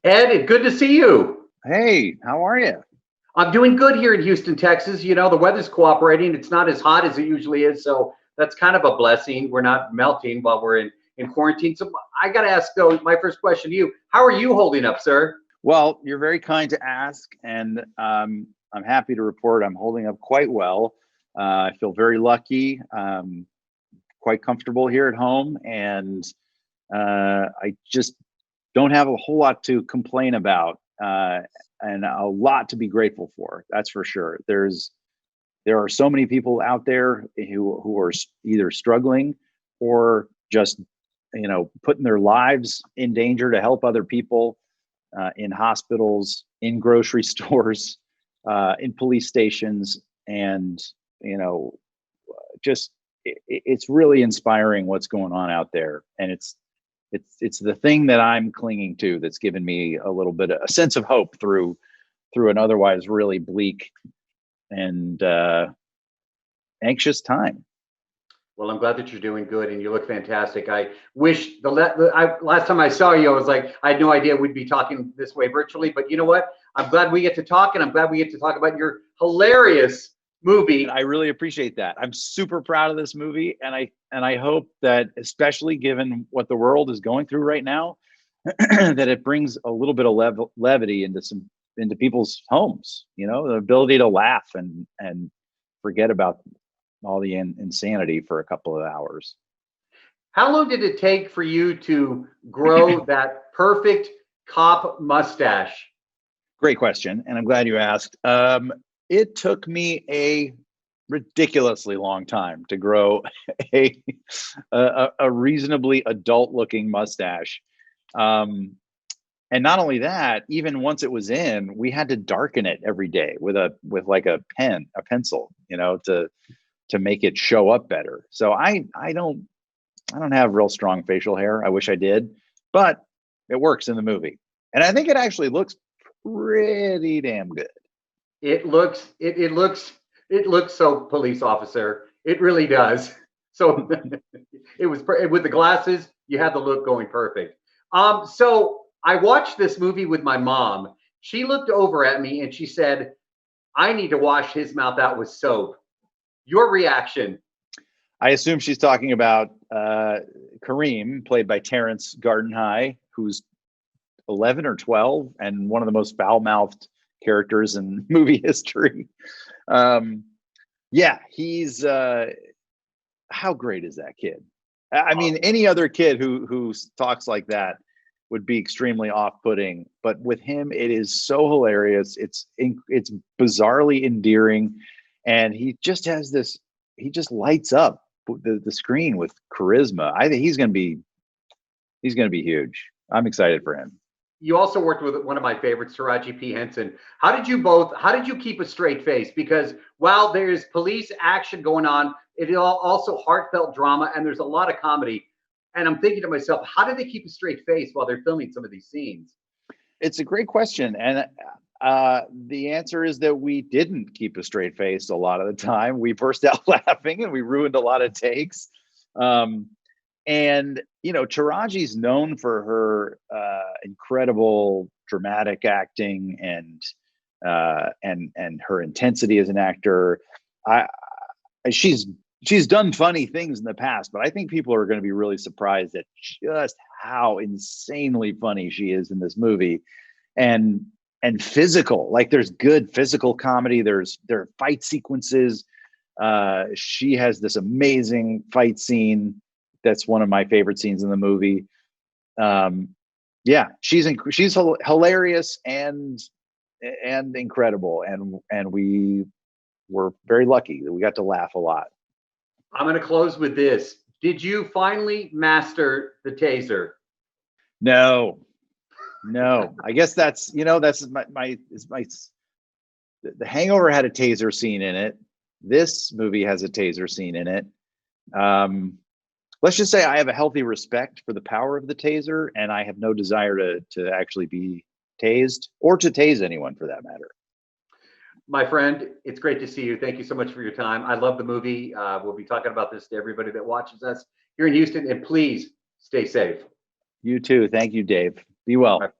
Ed, good to see you. Hey, how are you? I'm doing good here in Houston, Texas. You know, the weather's cooperating. It's not as hot as it usually is, so that's kind of a blessing. We're not melting while we're in quarantine. So I got to ask, though, my first question to you: how are you holding up, sir? Well, you're very kind to ask, and I'm happy to report I'm holding up quite well. I feel very lucky, quite comfortable here at home, and I just don't have a whole lot to complain about, and a lot to be grateful for. That's for sure. There are so many people out there who are either struggling or just putting their lives in danger to help other people, in hospitals, in grocery stores, in police stations, and you know just it's really inspiring what's going on out there, and it's the thing that I'm clinging to that's given me a little bit of a sense of hope through an otherwise really bleak and anxious time. Well, I'm glad that you're doing good and you look fantastic. I wish last time I saw you, I was like, I had no idea we'd be talking this way virtually. But you know what? I'm glad we get to talk, and I'm glad we get to talk about your hilarious movie. And I really appreciate that. I'm super proud of this movie, and I hope that, especially given what the world is going through right now, that it brings a little bit of levity into people's homes. The ability to laugh and forget about all the insanity for a couple of hours. How long did it take for you to grow that perfect cop mustache? Great question, and I'm glad you asked. It took me a ridiculously long time to grow a reasonably adult-looking mustache. And not only that, even once it was in, we had to darken it every day with like a pencil, to make it show up better. So I don't have real strong facial hair. I wish I did, but it works in the movie, and I think it actually looks pretty damn good. It looks so police officer. It really does. So it was with the glasses. You had the look going perfect. So I watched this movie with my mom. She looked over at me and she said, "I need to wash his mouth out with soap." Your reaction? I assume she's talking about Kareem, played by Terrence Garden High, who's 11 or 12 and one of the most foul-mouthed characters in movie history. Yeah, he's how great is that kid? I mean, any other kid who talks like that would be extremely off-putting, but with him, it is so hilarious. It's bizarrely endearing, and he just has this. He just lights up the screen with charisma. I think he's going to be huge. I'm excited for him. You also worked with one of my favorites, Taraji P. Henson. How did you keep a straight face? Because while there's police action going on, it is also heartfelt drama, and there's a lot of comedy. And I'm thinking to myself, how do they keep a straight face while they're filming some of these scenes? It's a great question. And the answer is that we didn't keep a straight face a lot of the time. We burst out laughing and we ruined a lot of takes. And Taraji's known for her incredible dramatic acting and her intensity as an actor. She's done funny things in the past, but I think people are going to be really surprised at just how insanely funny she is in this movie, and physical. Like, there's good physical comedy. There are fight sequences. She has this amazing fight scene that's one of my favorite scenes in the movie. Yeah, she's hilarious and incredible, and we were very lucky that we got to laugh a lot. I'm going to close with this. Did you finally master the taser? No. I guess that's my The Hangover had a taser scene in it. This movie has a taser scene in it. Let's just say I have a healthy respect for the power of the taser, and I have no desire to actually be tased or to tase anyone for that matter. My friend, it's great to see you. Thank you so much for your time. I love the movie. We'll be talking about this to everybody that watches us here in Houston, and please stay safe. You too. Thank you, Dave. Be well.